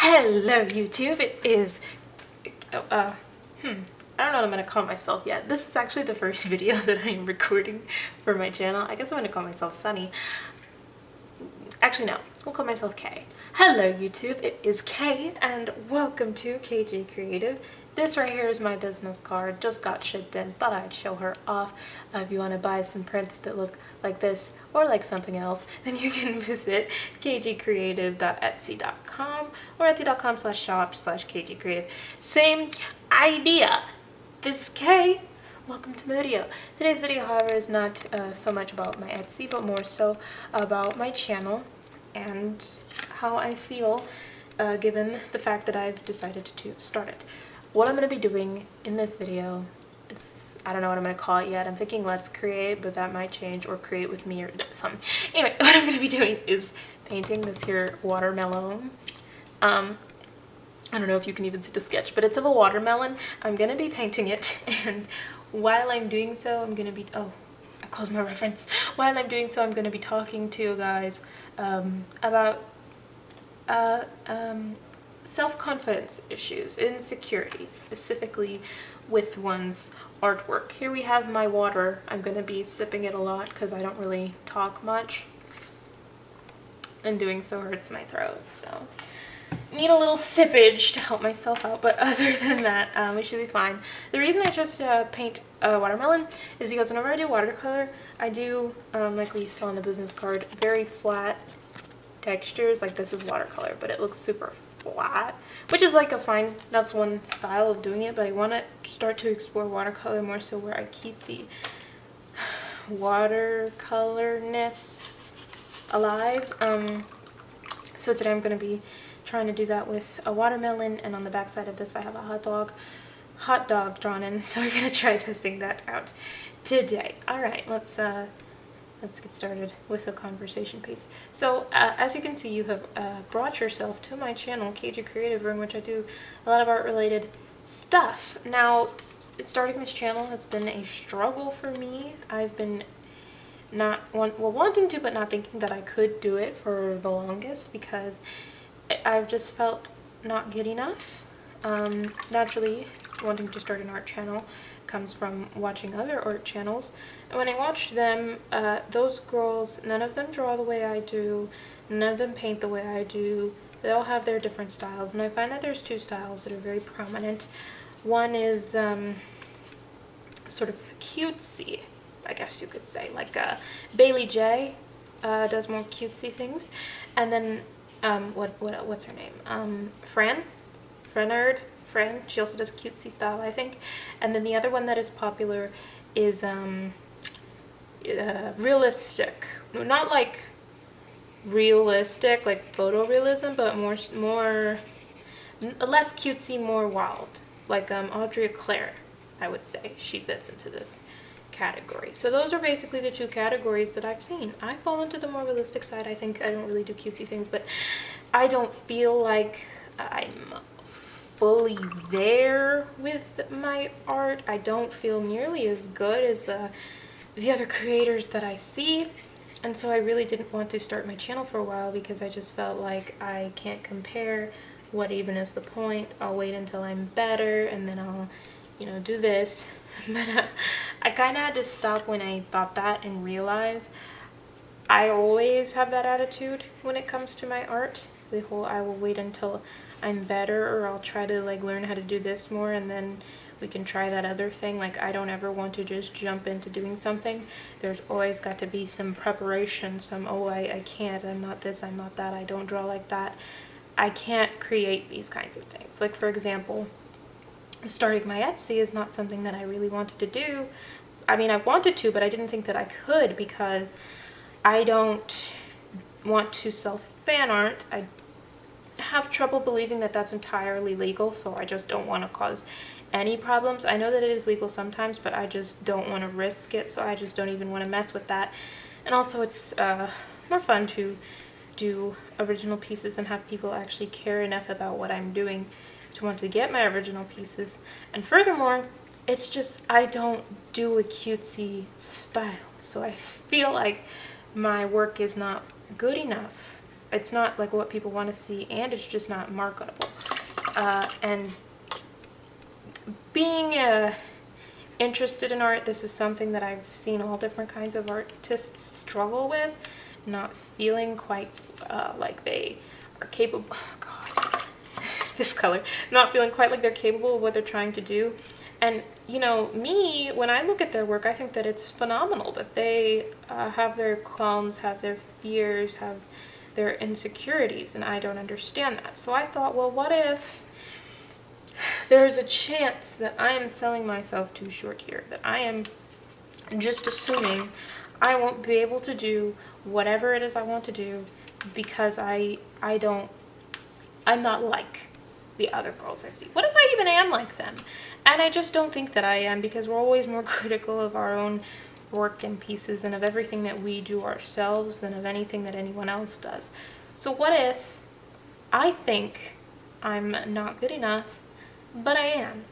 Hello YouTube, it is, I don't know what I'm going to call myself yet. This is actually the first video that I am recording for my channel. I guess I'm going to call myself Sunny. Actually no, we'll call myself Kay. Hello YouTube, it is Kay and welcome to KG Creative. This right here is my business card, just got shipped in, thought I'd show her off. If you want to buy some prints that look like this or like something else, then you can visit kggcreative.etsy.com or etsy.com/shop/kgcreative. Same idea. This is Kay. Welcome to the video. Today's video, however, is not so much about my Etsy, but more so about my channel and how I feel given the fact that I've decided to start it. What I'm going to be doing in this video, I don't know what I'm going to call it yet. I'm thinking let's create, but that might change, or create with me or something. Anyway, what I'm going to be doing is painting this here watermelon. I don't know if you can even see the sketch, but it's of a watermelon. I'm going to be painting it, and while I'm doing so, I'm going to be, oh, I closed my reference. While I'm doing so, I'm going to be talking to you guys about self-confidence issues, insecurity, specifically with one's artwork. Here we have my water. I'm going to be sipping it a lot because I don't really talk much, and doing so hurts my throat, so need a little sippage to help myself out, but other than that, we should be fine. The reason I just paint watermelon is because whenever I do watercolor, I do, like we saw on the business card, very flat textures. Like this is watercolor, but it looks super flat, which is like a fine, that's one style of doing it, but I want to start to explore watercolor more so where I keep the watercolorness alive. So today I'm going to be trying to do that with a watermelon, and on the back side of this I have a hot dog drawn in, so we're going to try testing that out today. Alright, let's get started with the conversation piece. So as you can see, you have brought yourself to my channel, KG Creative, in which I do a lot of art related stuff. Now, starting this channel has been a struggle for me. I've been wanting to, but not thinking that I could do it for the longest, because I've just felt not good enough. Naturally, wanting to start an art channel comes from watching other art channels, and when I watched them, those girls, none of them draw the way I do, none of them paint the way I do. They all have their different styles, and I find that there's two styles that are very prominent. One is sort of cutesy, I guess you could say, like Bailey J does more cutesy things, and then what's her name? Fran, she also does cutesy style, I think. And then the other one that is popular is realistic, not like realistic like photorealism, but less cutesy, more wild, like Audrey Claire, I would say she fits into this category. So those are basically the two categories that I've seen. I fall into the more realistic side. I think I don't really do cutesy things, but I don't feel like I'm fully there with my art. I don't feel nearly as good as the other creators that I see, and so I really didn't want to start my channel for a while because I just felt like I can't compare. What even is the point? I'll wait until I'm better and then I'll, do this. But I kind of had to stop when I thought that and realize I always have that attitude when it comes to my art. The whole I will wait until I'm better, or I'll try to like learn how to do this more and then we can try that other thing. Like I don't ever want to just jump into doing something. There's always got to be some preparation, some, oh, I can't, I'm not this, I'm not that, I don't draw like that. I can't create these kinds of things. Like for example, starting my Etsy is not something that I really wanted to do. I mean, I wanted to, but I didn't think that I could because I don't want to sell fan art. I have trouble believing that that's entirely legal, so I just don't want to cause any problems. I know that it is legal sometimes, but I just don't want to risk it, so I just don't even want to mess with that. And also it's more fun to do original pieces and have people actually care enough about what I'm doing to want to get my original pieces. And furthermore, it's just I don't do a cutesy style, so I feel like my work is not good enough it's not like what people want to see, and it's just not marketable. And being interested in art, this is something that I've seen all different kinds of artists struggle with, not feeling quite like they are capable. Oh God, this color, not feeling quite like they're capable of what they're trying to do. And you know, me, when I look at their work, I think that it's phenomenal, but they have their qualms, have their fears, have their insecurities, and I don't understand that. So I thought, well, what if there's a chance that I am selling myself too short here, that I am just assuming I won't be able to do whatever it is I want to do because I'm not like the other girls I see. What if I even am like them? And I just don't think that I am, because we're always more critical of our own work and pieces and of everything that we do ourselves than of anything that anyone else does. So what if I think I'm not good enough, but I am?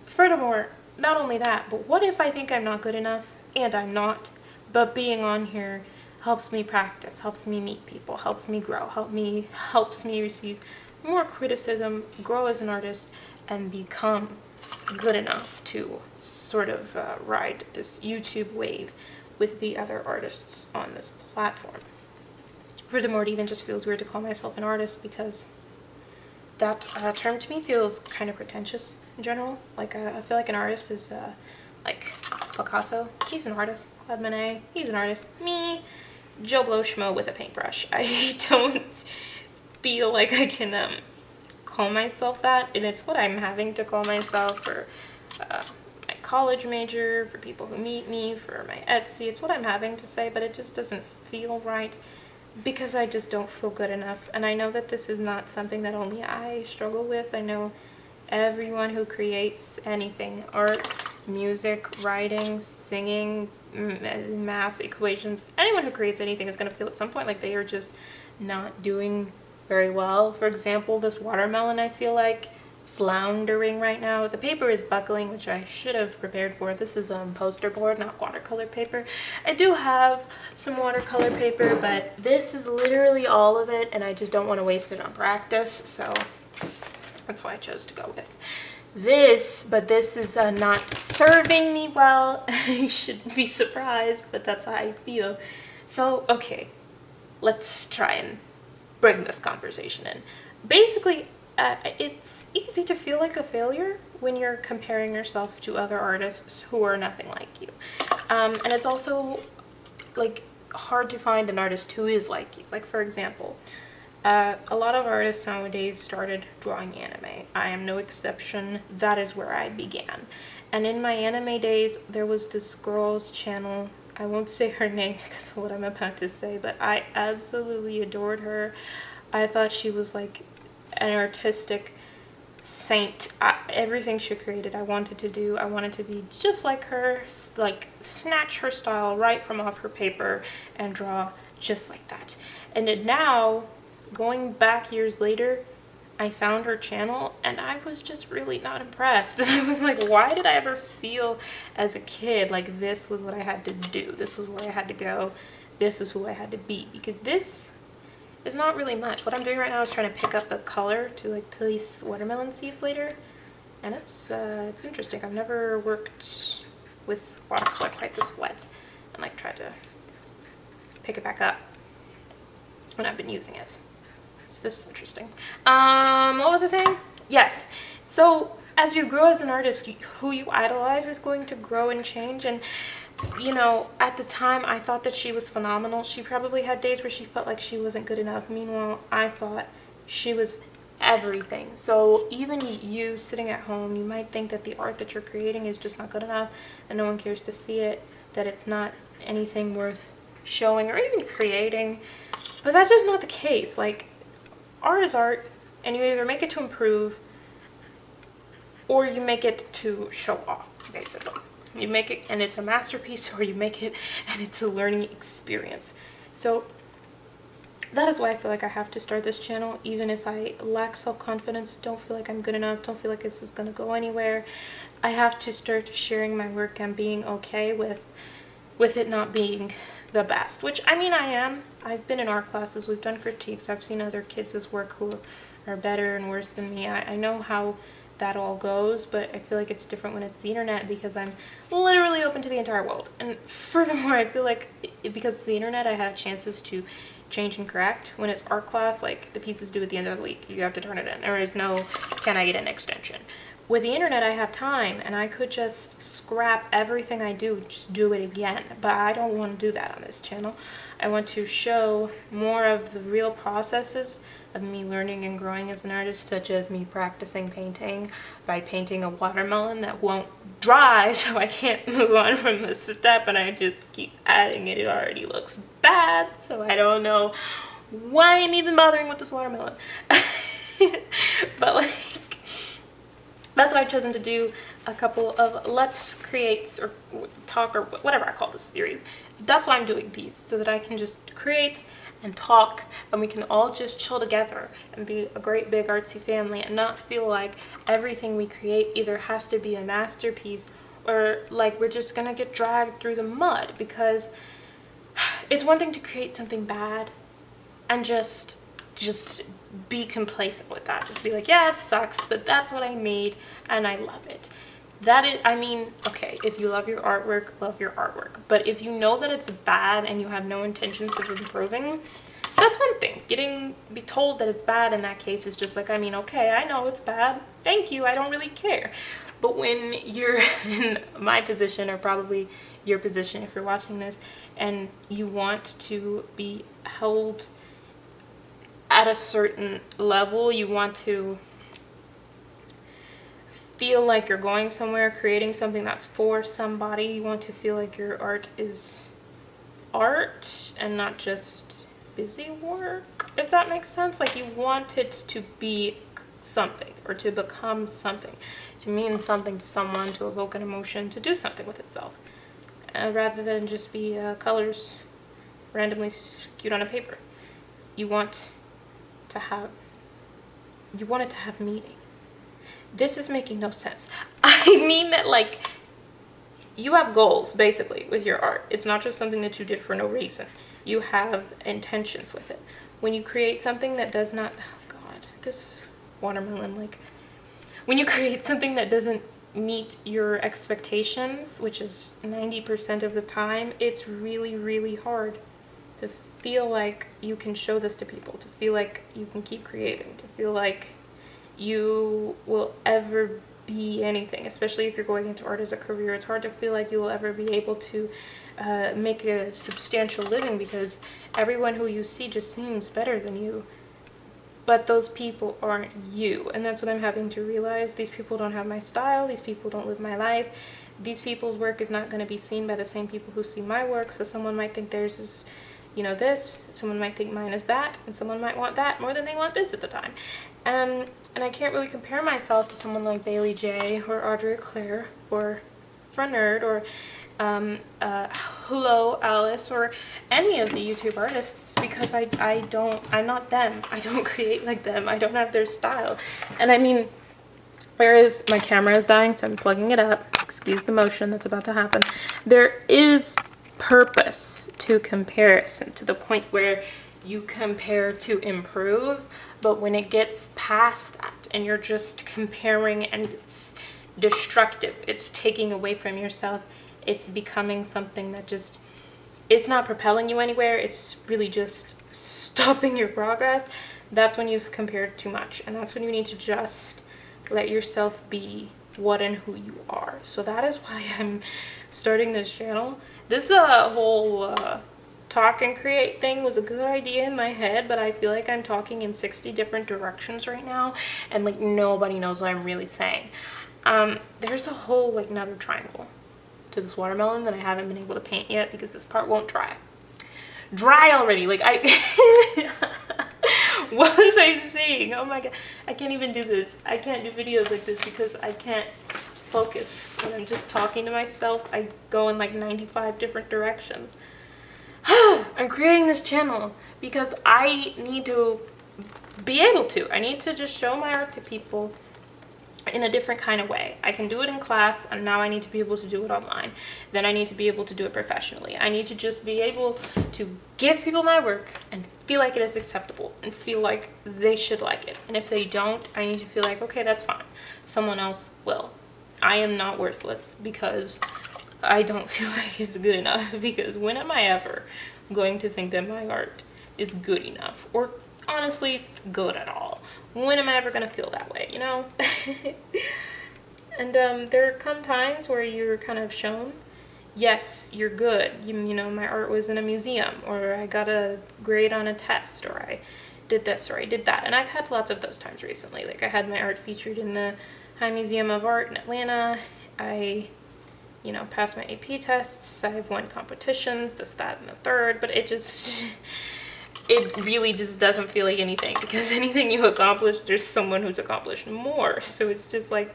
Furthermore, not only that, but what if I think I'm not good enough and I'm not, but being on here helps me practice, helps me meet people, helps me grow, helps me receive more criticism, grow as an artist, and become good enough to sort of ride this YouTube wave with the other artists on this platform. Furthermore, it even just feels weird to call myself an artist, because that term to me feels kind of pretentious in general. Like, I feel like an artist is like Picasso, he's an artist. Claude Monet, he's an artist. Me, Joe Blow Schmo with a paintbrush. I don't feel like I can call myself that, and it's what I'm having to call myself for my college major, for people who meet me, for my Etsy. It's what I'm having to say, but it just doesn't feel right, because I just don't feel good enough. And I know that this is not something that only I struggle with. I know everyone who creates anything, art, music, writing, singing, math, equations, anyone who creates anything is going to feel at some point like they are just not doing very well. For example, this watermelon, I feel like floundering right now. The paper is buckling, which I should have prepared for. This is poster board, not watercolor paper. I do have some watercolor paper, but this is literally all of it, and I just don't want to waste it on practice, so that's why I chose to go with this. But this is not serving me well. You shouldn't be surprised, but that's how I feel. So, okay, let's try and bring this conversation in. Basically, it's easy to feel like a failure when you're comparing yourself to other artists who are nothing like you. And it's also like hard to find an artist who is like you. Like, for example, a lot of artists nowadays started drawing anime. I am no exception. That is where I began. And in my anime days, there was this girl's channel. I won't say her name because of what I'm about to say, but I absolutely adored her. I thought she was like an artistic saint. Everything she created I wanted to do. I wanted to be just like her, like snatch her style right from off her paper and draw just like that. And now, going back years later, I found her channel and I was just really not impressed. And I was like, why did I ever feel as a kid like this was what I had to do? This was where I had to go. This was who I had to be. Because this is not really much. What I'm doing right now is trying to pick up the color to like place watermelon seeds later. And it's interesting. I've never worked with watercolor quite this wet and like tried to pick it back up when I've been using it. So this is interesting. What was I saying? Yes. So as you grow as an artist, who you idolize is going to grow and change. And, you know, at the time, I thought that she was phenomenal. She probably had days where she felt like she wasn't good enough. Meanwhile, I thought she was everything. So even you sitting at home, you might think that the art that you're creating is just not good enough and no one cares to see it, that it's not anything worth showing or even creating. But that's just not the case. Like, art is art, and you either make it to improve or you make it to show off, basically. You make it and it's a masterpiece, or you make it and it's a learning experience. So that is why I feel like I have to start this channel, even if I lack self-confidence, don't feel like I'm good enough, don't feel like this is going to go anywhere. I have to start sharing my work and being okay with it not being the best, which I mean I am. I've been in art classes, we've done critiques, I've seen other kids' work who are better and worse than me. I know how that all goes, but I feel like it's different when it's the internet because I'm literally open to the entire world. And furthermore, I feel like because it's the internet, I have chances to change and correct. When it's art class, like the piece is due at the end of the week, you have to turn it in. There is no, can I get an extension? With the internet, I have time and I could just scrap everything I do, just do it again. But I don't want to do that on this channel. I want to show more of the real processes of me learning and growing as an artist, such as me practicing painting by painting a watermelon that won't dry, so I can't move on from the step, and I just keep adding it. It already looks bad, so I don't know why I'm even bothering with this watermelon. But like, that's why I've chosen to do a couple of Let's Creates or talk or whatever I call this series. That's why I'm doing these, so that I can just create and talk and we can all just chill together and be a great big artsy family and not feel like everything we create either has to be a masterpiece or like we're just gonna get dragged through the mud, because it's one thing to create something bad and just be complacent with that. Just be like, yeah, it sucks, but that's what I made and I love it. That is, I mean, okay, if you love your artwork, love your artwork. But if you know that it's bad and you have no intentions of improving, that's one thing. Be told that it's bad in that case is just like, I mean, okay, I know it's bad. Thank you, I don't really care. But when you're in my position, or probably your position if you're watching this, and you want to be held at a certain level, you want to feel like you're going somewhere, creating something that's for somebody, you want to feel like your art is art and not just busy work, if that makes sense. Like you want it to be something, or to become something, to mean something to someone, to evoke an emotion, to do something with itself, rather than just be colors randomly skewed on a paper. You want it to have meaning. This is making no sense. I mean that, like, you have goals basically with your art. It's not just something that you did for no reason. You have intentions with it. When you create something that does not, oh god, this watermelon, like, when you create something that doesn't meet your expectations, which is 90% of the time, it's really, really hard to feel like you can show this to people, to feel like you can keep creating, to feel like you will ever be anything, especially if you're going into art as a career. It's hard to feel like you will ever be able to make a substantial living, because everyone who you see just seems better than you, but those people aren't you. And that's what I'm having to realize. These people don't have my style, these people don't live my life, these people's work is not going to be seen by the same people who see my work. So someone might think theirs is, you know, this, someone might think mine is that, and someone might want that more than they want this at the time. And I can't really compare myself to someone like Bailey J or Audrey Claire or Frenerd or Hello Alice or any of the YouTube artists, because I'm not them. I don't create like them. I don't have their style. And I mean, whereas my camera is dying, so I'm plugging it up. Excuse the motion that's about to happen. There is purpose to comparison, to the point where you compare to improve. But when it gets past that and you're just comparing and it's destructive, it's taking away from yourself, it's becoming something that just, it's not propelling you anywhere, it's really just stopping your progress, that's when you've compared too much. And that's when you need to just let yourself be what and who you are. So that is why I'm starting this channel. This whole talk and create thing was a good idea in my head, but I feel like I'm talking in 60 different directions right now, and like nobody knows what I'm really saying. There's a whole like another triangle to this watermelon that I haven't been able to paint yet because this part won't dry already. Like what was I saying? Oh my god, I can't even do this. I can't do videos like this because I can't focus when I'm just talking to myself. I go in like 95 different directions. I'm creating this channel because I need to be able to. I need to just show my art to people in a different kind of way. I can do it in class, and now I need to be able to do it online. Then I need to be able to do it professionally. I need to just be able to give people my work and feel like it is acceptable and feel like they should like it. And if they don't, I need to feel like, okay, that's fine. Someone else will. I am not worthless because I don't feel like it's good enough. Because when am I ever going to think that my art is good enough, or honestly good at all? When am I ever gonna feel that way, you know? And there come times where you're kind of shown, yes, you're good, you know, my art was in a museum, or I got a grade on a test, or I did this or I did that. And I've had lots of those times recently. Like, I had my art featured in the High Museum of Art in Atlanta. I, you know, passed my AP tests. I've won competitions, this, that, and the third. But it just, it really just doesn't feel like anything, because anything you accomplish, there's someone who's accomplished more. So it's just like,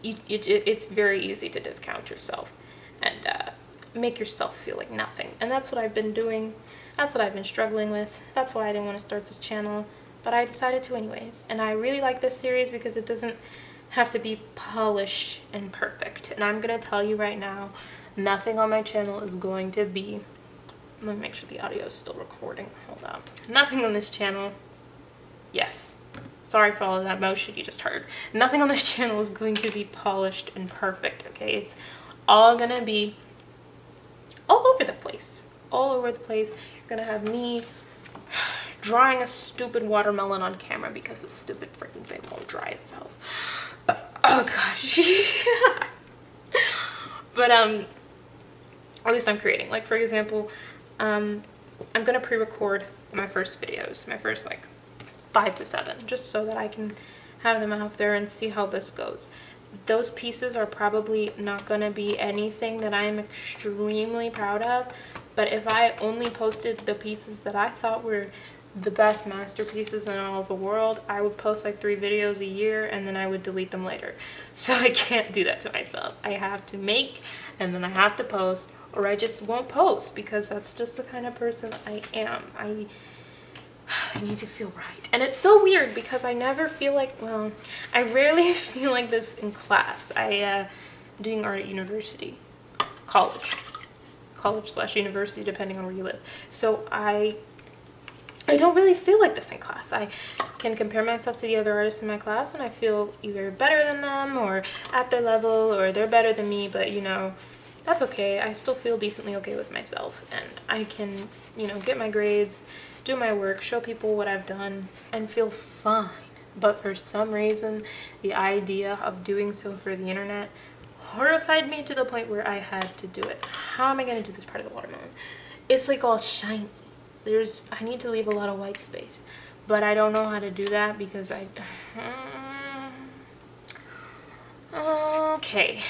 it's very easy to discount yourself and make yourself feel like nothing. And that's what I've been doing. That's what I've been struggling with. That's why I didn't want to start this channel, but I decided to anyways. And I really like this series because it doesn't have to be polished and perfect. And I'm gonna tell you right now, nothing on my channel is going to be, let me make sure the audio is still recording, hold up. Nothing on this channel, yes, sorry for all of that motion you just heard. Nothing on this channel is going to be polished and perfect, okay? It's all gonna be all over the place. All over the place. You're gonna have me drawing a stupid watermelon on camera because this stupid freaking thing won't dry itself. Oh gosh. But at least I'm creating. Like, for example, I'm gonna pre-record my first videos, my first like 5 to 7, just so that I can have them out there and see how this goes. Those pieces are probably not going to be anything that I'm extremely proud of, but if I only posted the pieces that I thought were the best masterpieces in all of the world, I would post like 3 videos a year and then I would delete them later. So I can't do that to myself. I have to make and then I have to post, or I just won't post, because that's just the kind of person I am. I need to feel right. And it's so weird because I never feel like, well, I rarely feel like this in class. I'm doing art at university, college/university, depending on where you live. So I don't really feel like this in class. I can compare myself to the other artists in my class and I feel either better than them or at their level, or they're better than me, but you know, that's okay. I still feel decently okay with myself, and I can, you know, get my grades, do my work, show people what I've done, and feel fine. But for some reason, the idea of doing so for the internet horrified me to the point where I had to do it. How am I going to do this part of the watermelon? It's like all shiny. I need to leave a lot of white space, but I don't know how to do that because okay.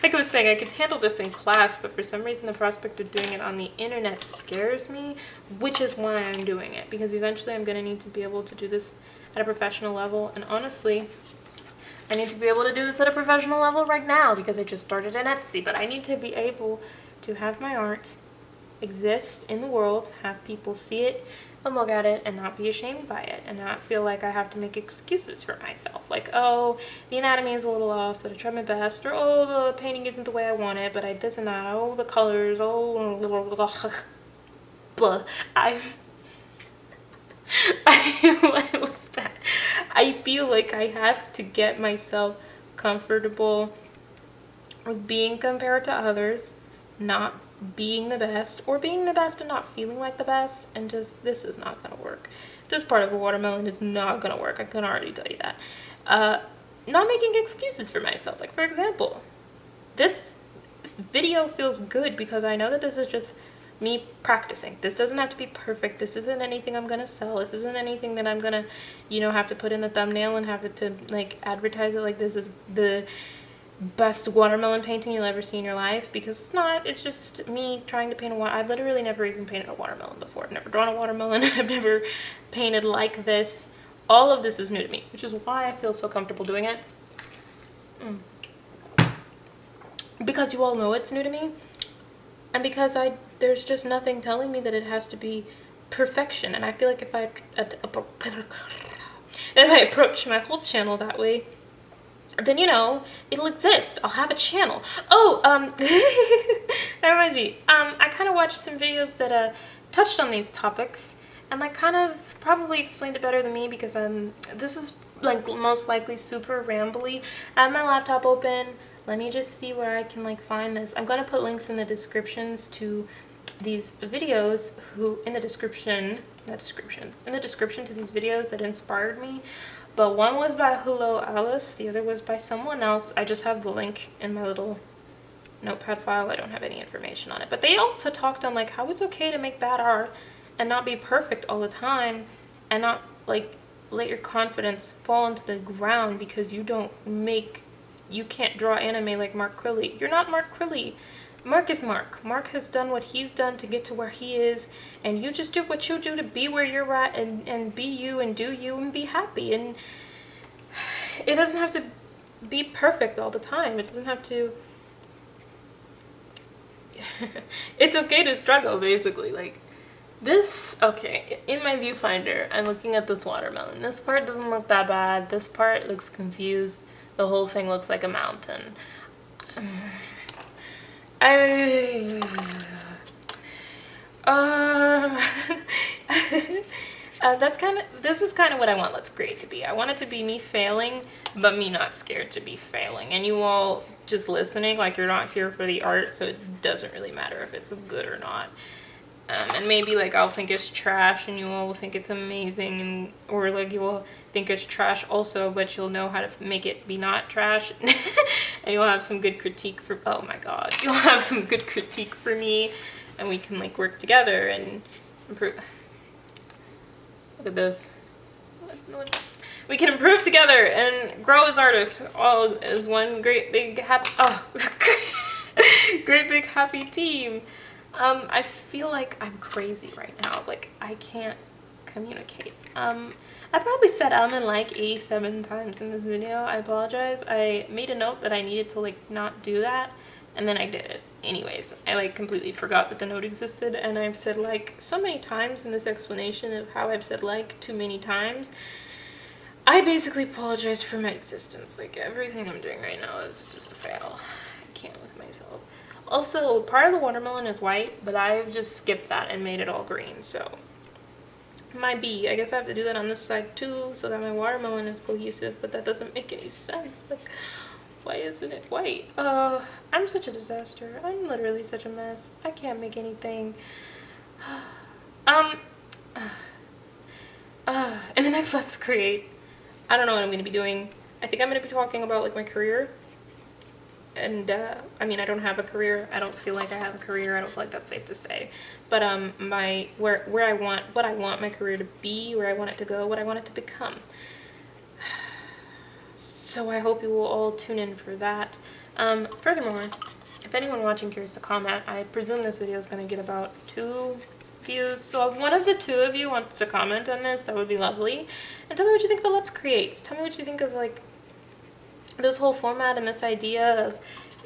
Like I was saying, I could handle this in class, but for some reason the prospect of doing it on the internet scares me, which is why I'm doing it, because eventually I'm going to need to be able to do this at a professional level. And honestly, I need to be able to do this at a professional level right now because I just started an Etsy, but I need to be able to have my art exist in the world, have people see it and look at it and not be ashamed by it, and not feel like I have to make excuses for myself, like, oh, the anatomy is a little off but I tried my best, or oh, the painting isn't the way I want it but I this and that, oh, the colors, oh, blah. What was that? I feel like I have to get myself comfortable with being compared to others, not being the best, or being the best and not feeling like the best, and just, this is not gonna work. This part of a watermelon is not gonna work. I can already tell you that. Not making excuses for myself. Like, for example, this video feels good because I know that this is just me practicing. This doesn't have to be perfect. This isn't anything I'm gonna sell. This isn't anything that I'm gonna, you know, have to put in the thumbnail and have it to like advertise it like this is the best watermelon painting you'll ever see in your life, because it's not. It's just me trying to paint I've literally never even painted a watermelon before. I've never drawn a watermelon. I've never painted like this. All of this is new to me, which is why I feel so comfortable doing it. Because you all know it's new to me, and because there's just nothing telling me that it has to be perfection. And I feel like if if I approach my whole channel that way, then, you know, it'll exist. I'll have a channel. Oh, that reminds me. I kind of watched some videos that touched on these topics, and like kind of probably explained it better than me, because this is like most likely super rambly. I have my laptop open. Let me just see where I can like find this. I'm gonna put links in the descriptions to these videos in the description to these videos that inspired me. But one was by Hello Alice, the other was by someone else. I just have the link in my little notepad file. I don't have any information on it. But they also talked on like how it's okay to make bad art and not be perfect all the time, and not like let your confidence fall into the ground because you can't draw anime like Mark Crilly. You're not Mark Crilly. Mark is Mark. Mark has done what he's done to get to where he is, and you just do what you do to be where you're at, and be you and do you and be happy. And it doesn't have to be perfect all the time. It doesn't have to it's okay to struggle, basically. Like this, okay, in my viewfinder, I'm looking at this watermelon. This part doesn't look that bad. This part looks confused. The whole thing looks like a mountain. This is kind of what I want Let's Create to be. I want it to be me failing, but me not scared to be failing. And you all just listening, like you're not here for the art, so it doesn't really matter if it's good or not. And maybe like I'll think it's trash and you all will think it's amazing, and or like you will think it's trash also, but you'll know how to make it be not trash. And you'll have some good critique for, oh my god, you'll have some good critique for me, and we can like work together and improve. Look at this. We can improve together and grow as artists, all as one great big happy, great big happy team. I feel like I'm crazy right now. Like, I can't communicate. I probably said and like 87 times in this video. I apologize. I made a note that I needed to like not do that, and then I did it. Anyways, I like completely forgot that the note existed, and I've said like so many times in this explanation of how I've said like too many times. I basically apologize for my existence. Like, everything I'm doing right now is just a fail. I can't with myself. Also, part of the watermelon is white, but I've just skipped that and made it all green, so my B. I guess I have to do that on this side too, so that my watermelon is cohesive, but that doesn't make any sense. Like, why isn't it white? I'm such a disaster. I'm literally such a mess. I can't make anything. In the next Let's Create, I don't know what I'm going to be doing. I think I'm going to be talking about like my career. And I mean, I don't have a career. I don't feel like I have a career. I don't feel like that's safe to say. But what I want my career to be, where I want it to go, what I want it to become. So I hope you will all tune in for that. Furthermore, if anyone watching cares to comment, I presume this video is going to get about 2 views. So if one of the 2 of you wants to comment on this, that would be lovely. And tell me what you think of the Let's Creates. Tell me what you think of like this whole format and this idea of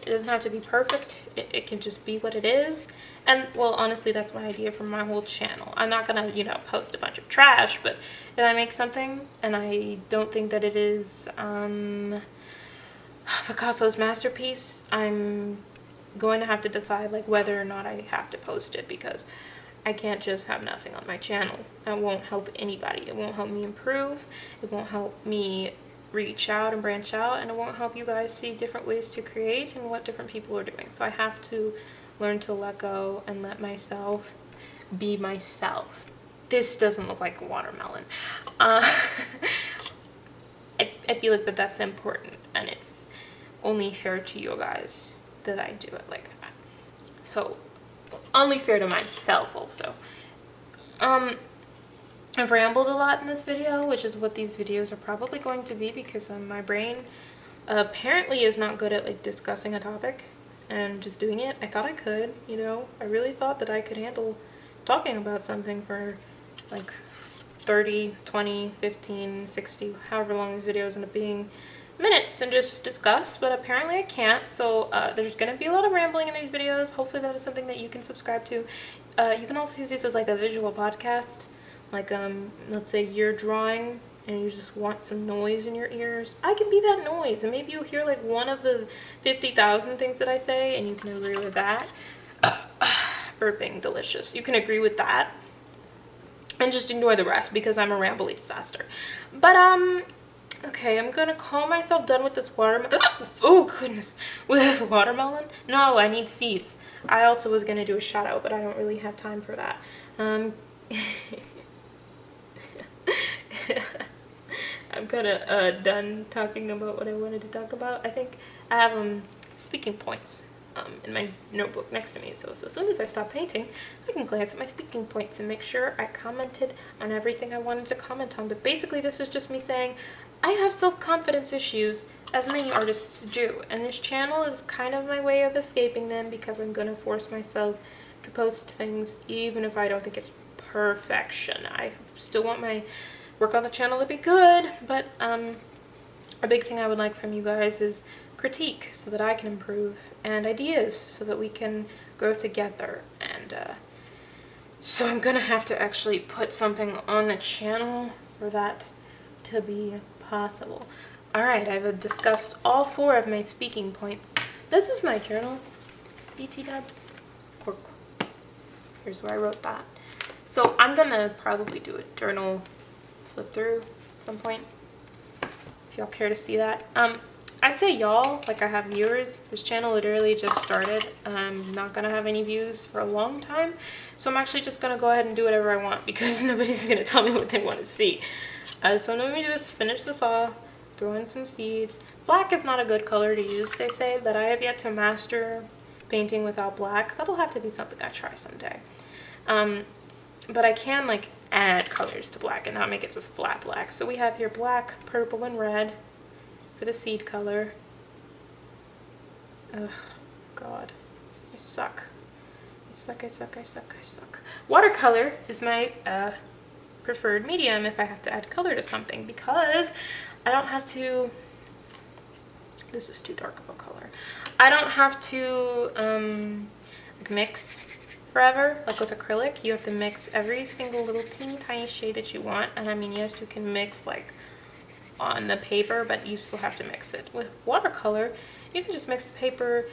it doesn't have to be perfect. It can just be what it is. And well, honestly, that's my idea for my whole channel. I'm not gonna, you know, post a bunch of trash, but if I make something and I don't think that it is Picasso's masterpiece, I'm going to have to decide like whether or not I have to post it, because I can't just have nothing on my channel. That won't help anybody. It won't help me improve. It won't help me reach out and branch out, and it won't help you guys see different ways to create and what different people are doing. So I have to learn to let go and let myself be myself. This doesn't look like a watermelon. I feel like that's important, and it's only fair to you guys that I do it like that. So only fair to myself also. I've rambled a lot in this video, which is what these videos are probably going to be, because my brain apparently is not good at like discussing a topic and just doing it. I thought I could, you know, I really thought that I could handle talking about something for like 30, 20, 15, 60, however long these videos end up being, minutes, and just discuss, but apparently I can't. So there's gonna be a lot of rambling in these videos. Hopefully that is something that you can subscribe to. You can also use these as like a visual podcast. Like let's say you're drawing and you just want some noise in your ears, I can be that noise. And maybe you'll hear like one of the 50,000 things that I say and you can agree with that. Burping, delicious. You can agree with that and just ignore the rest because I'm a rambly disaster. But okay, I'm gonna call myself done with this watermelon. Oh goodness, with this watermelon? No, I need seeds. I also was gonna do a shout out, but I don't really have time for that. I'm kind of done talking about what I wanted to talk about. I think I have speaking points in my notebook next to me, so as soon as I stop painting, I can glance at my speaking points and make sure I commented on everything I wanted to comment on. But basically this is just me saying I have self-confidence issues, as many artists do, and this channel is kind of my way of escaping them because I'm gonna force myself to post things even if I don't think it's perfection. I still want my work on the channel to be good, but a big thing I would like from you guys is critique so that I can improve, and ideas so that we can grow together. And so I'm gonna have to actually put something on the channel for that to be possible. Alright, I've discussed all 4 of my speaking points. This is my journal, BT dubs. Here's where I wrote that. So I'm gonna probably do a journal flip through at some point, if y'all care to see that. I say y'all like I have viewers. This channel literally just started. I'm not gonna have any views for a long time, so I'm actually just gonna go ahead and do whatever I want because nobody's gonna tell me what they want to see. So let me just finish this off, throw in some seeds. Black is not a good color to use, they say, that I have yet to master painting without black. That'll have to be something I try someday. But I can like add colors to black and not make it just flat black. So we have here black, purple, and red for the seed color. Ugh, God, I suck. I suck. Watercolor is my preferred medium if I have to add color to something, because I don't have to, this is too dark of a color, I don't have to like mix forever. Like with acrylic, you have to mix every single little teeny tiny shade that you want, and I mean, yes, you can mix like on the paper, but you still have to mix it. With watercolor, you can just mix the paper,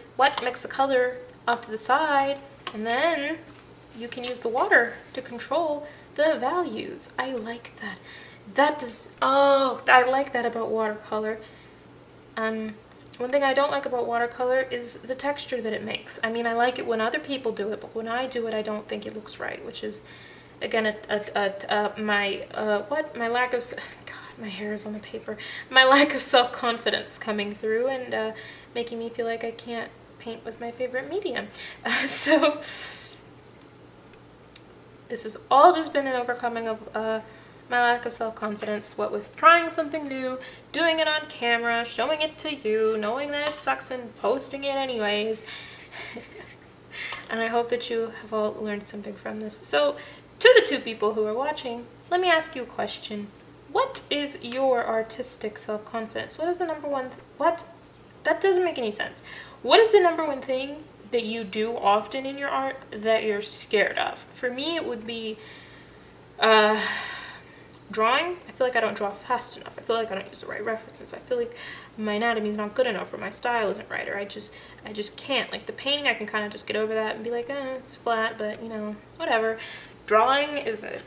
mix the color off to the side, and then you can use the water to control the values. I like that. I like that about watercolor. One thing I don't like about watercolor is the texture that it makes. I mean, I like it when other people do it, but when I do it, I don't think it looks right, which is, again, my lack of, God, my hair is on the paper, my lack of self-confidence coming through and making me feel like I can't paint with my favorite medium. So this has all just been an overcoming of my lack of self-confidence, what with trying something new, doing it on camera, showing it to you, knowing that it sucks and posting it anyways. And I hope that you have all learned something from this. So to the 2 people who are watching, let me ask you a question. What is your artistic self-confidence? What is the number one, that doesn't make any sense. What is the number one thing that you do often in your art that you're scared of? For me, it would be drawing. I feel like I don't draw fast enough. I feel like I don't use the right references. I feel like my anatomy is not good enough, or my style isn't right, or I just can't. Like the painting, I can kind of just get over that and be like, it's flat, but you know, whatever. Drawing is a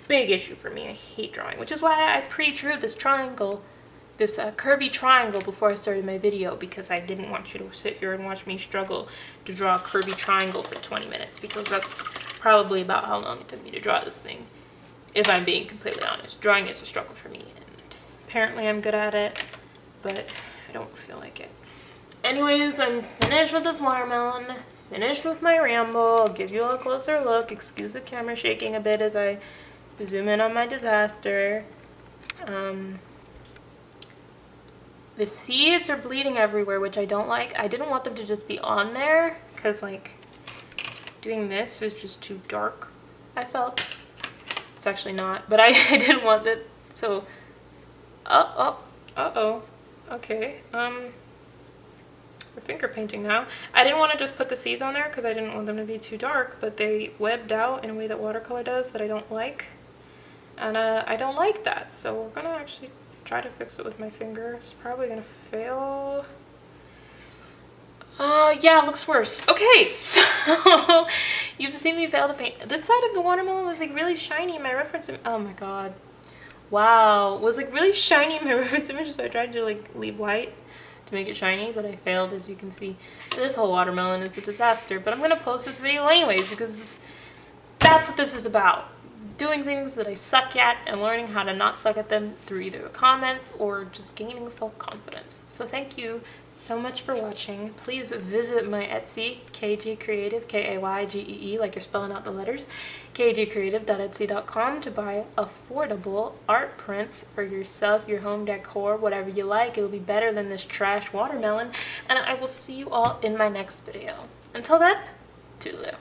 big issue for me. I hate drawing, which is why I pre-drew this triangle, this curvy triangle before I started my video, because I didn't want you to sit here and watch me struggle to draw a curvy triangle for 20 minutes, because that's probably about how long it took me to draw this thing. If I'm being completely honest, drawing is a struggle for me, and apparently I'm good at it, but I don't feel like it. Anyways, I'm finished with this watermelon, finished with my ramble. I'll give you a closer look. Excuse the camera shaking a bit as I zoom in on my disaster. The seeds are bleeding everywhere, which I don't like. I didn't want them to just be on there, because like doing this is just too dark, I felt. It's actually not, but I didn't want that, so, okay, we're finger painting now. I didn't want to just put the seeds on there because I didn't want them to be too dark, but they webbed out in a way that watercolor does that I don't like. And I don't like that, so we're gonna actually try to fix it with my finger. It's probably gonna fail. Yeah, it looks worse. Okay, so you've seen me fail to paint. This side of the watermelon was like really shiny in my reference image. Oh my god. Wow. It was like really shiny in my reference image, so I tried to like leave white to make it shiny, but I failed, as you can see. This whole watermelon is a disaster, but I'm gonna post this video anyways because that's what this is about. Doing things that I suck at and learning how to not suck at them through either the comments or just gaining self-confidence. So thank you so much for watching. Please visit my Etsy, KG Creative, K-A-Y-G-E-E, like you're spelling out the letters, kgcreative.etsy.com to buy affordable art prints for yourself, your home decor, whatever you like. It'll be better than this trash watermelon. And I will see you all in my next video. Until then, toodaloo.